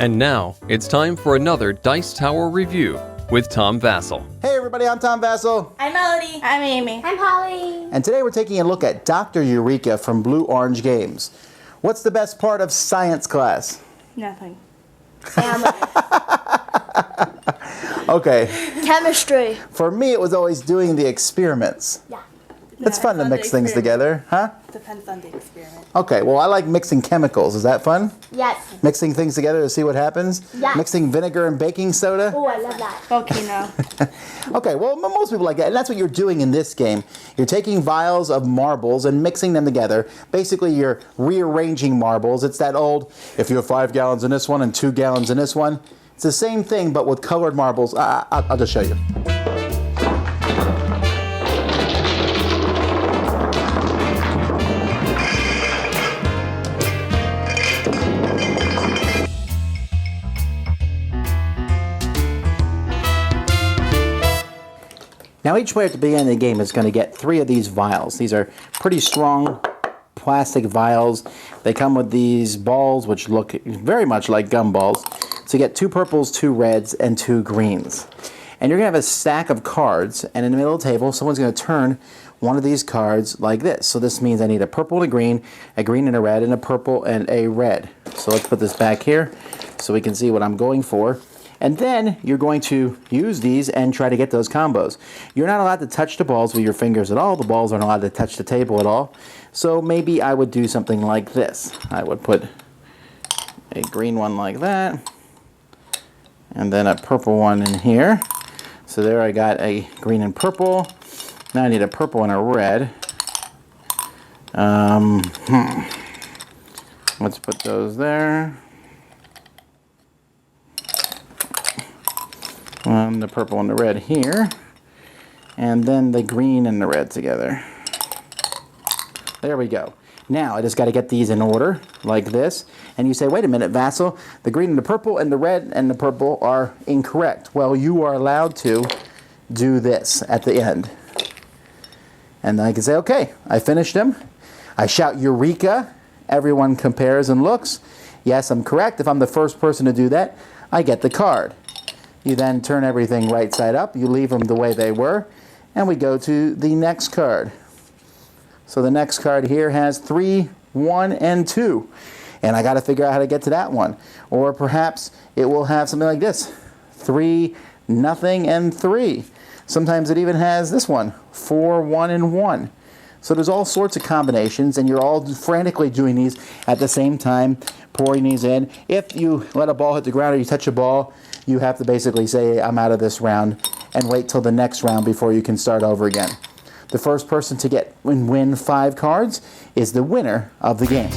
And now, it's time for another Dice Tower review with Tom Vasel. Hey everybody, I'm Tom Vasel. I'm Melody. I'm Amy. I'm Holly. And today we're taking a look at Dr. Eureka from Blue Orange Games. What's the best part of science class? Nothing. Okay. Chemistry. For me, it was always doing the experiments. Yeah. It's fun to mix things together, huh? Depends on the experiment. Okay, well I like mixing chemicals. Is that fun? Yes. Mixing things together to see what happens? Yes. Mixing vinegar and baking soda? Oh, I love that. Volcano. Okay, well, most people like that, and that's what you're doing in this game. You're taking vials of marbles and mixing them together. Basically, you're rearranging marbles. It's that old, if you have 5 gallons in this one and 2 gallons in this one. It's the same thing, but with colored marbles. I'll just show you. Now each player at the beginning of the game is going to get 3 of these vials. These are pretty strong plastic vials. They come with these balls which look very much like gumballs. So you get 2 purples, 2 reds, and 2 greens. And you're going to have a stack of cards, and in the middle of the table someone's going to turn one of these cards like this. So this means I need a purple and a green and a red, and a purple and a red. So let's put this back here so we can see what I'm going for. And then you're going to use these and try to get those combos. You're not allowed to touch the balls with your fingers at all. The balls aren't allowed to touch the table at all. So maybe I would do something like this. I would put a green one like that, and then a purple one in here. So there I got a green and purple. Now I need a purple and a red. Let's put those there. The purple and the red here, and then the green and the red together. There we go. Now I just got to get these in order like this, and you say, wait a minute, Vasel, the green and the purple and the red and the purple are incorrect. Well, you are allowed to do this at the end. And I can say, okay, I finished them. I shout Eureka. Everyone compares and looks. Yes, I'm correct. If I'm the first person to do that, I get the card. You then turn everything right side up. You leave them the way they were. And we go to the next card. So the next card here has 3, 1, and 2. And I got to figure out how to get to that one. Or perhaps it will have something like this. 3, nothing, and 3. Sometimes it even has this one. 4, 1, and 1. So there's all sorts of combinations, and you're all frantically doing these at the same time, pouring these in. If you let a ball hit the ground or you touch a ball, you have to basically say, I'm out of this round, and wait till the next round before you can start over again. The first person to get and win 5 cards is the winner of the game.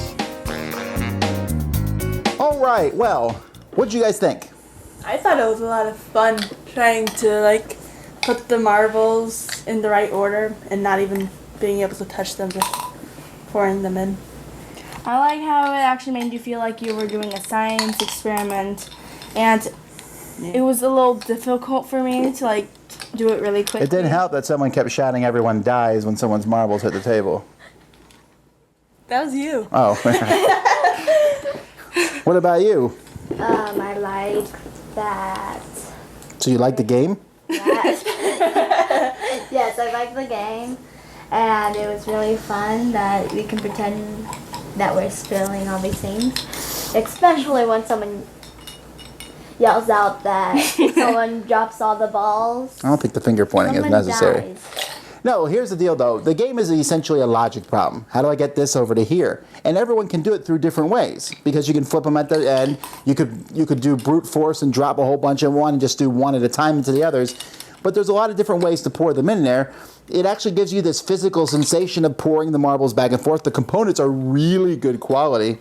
All right, well, what did you guys think? I thought it was a lot of fun trying to put the marbles in the right order and not even being able to touch them, just pouring them in. I like how it actually made you feel like you were doing a science experiment, and it was a little difficult for me to do it really quickly. It didn't help that someone kept shouting everyone dies when someone's marbles hit the table. That was you. Oh. What about you? I like that. So you like the game? Yes. Yes, I like the game. And it was really fun that we can pretend that we're spilling all these things. Especially when someone yells out that someone drops all the balls. I don't think the finger pointing is necessary. Dies. No, here's the deal though. The game is essentially a logic problem. How do I get this over to here? And everyone can do it through different ways, because you can flip them at the end. You could do brute force and drop a whole bunch in one and just do one at a time into the others. But there's a lot of different ways to pour them in there. It actually gives you this physical sensation of pouring the marbles back and forth. The components are really good quality.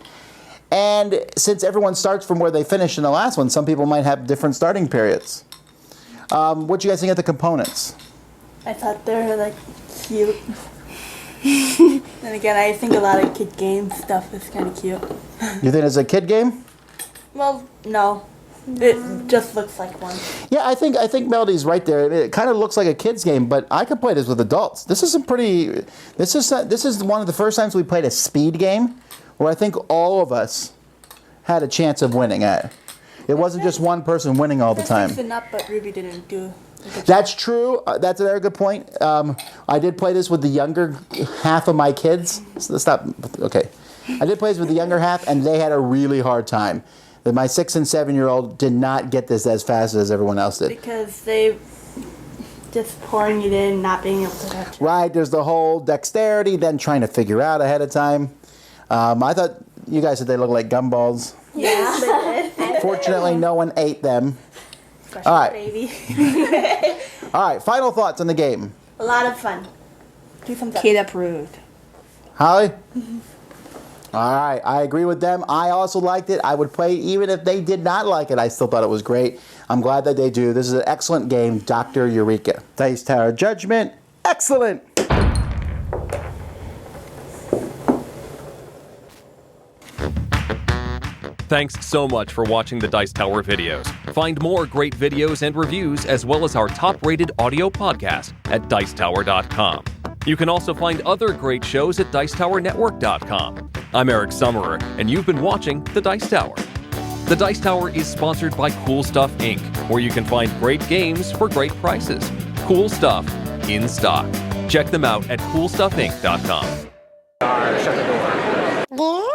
And since everyone starts from where they finished in the last one, some people might have different starting periods. What do you guys think of the components? I thought they were cute. And again, I think a lot of kid game stuff is kind of cute. You think it's a kid game? Well, no. It just looks like one. Yeah, I think Melody's right there. It kind of looks like a kid's game, but I could play this with adults. This is one of the first times we played a speed game where I think all of us had a chance of winning at. It wasn't just one person winning all the time. Mixing up, but Ruby didn't do. That's true. That's a very good point. I did play this with the younger half of my kids. So stop. Okay. I did play this with the younger half, and they had a really hard time. My 6 and 7-year-old did not get this as fast as everyone else did. Because they just pouring it in, not being able to touch it. Right. There's the whole dexterity, then trying to figure out ahead of time. I thought you guys said they looked like gumballs. Yeah, they did. Fortunately, no one ate them. Especially All right. baby. All right. Final thoughts on the game. A lot of fun. 2 thumbs up. Kid approved. Holly? All right, I agree with them. I also liked it. I would play it even if they did not like it. I still thought it was great. I'm glad that they do. This is an excellent game, Dr. Eureka. Dice Tower Judgment, excellent. Thanks so much for watching the Dice Tower videos. Find more great videos and reviews, as well as our top-rated audio podcast at Dicetower.com. You can also find other great shows at Dicetowernetwork.com. I'm Eric Summerer, and you've been watching The Dice Tower. The Dice Tower is sponsored by Cool Stuff Inc., where you can find great games for great prices. Cool stuff in stock. Check them out at CoolStuffInc.com. Shut the door.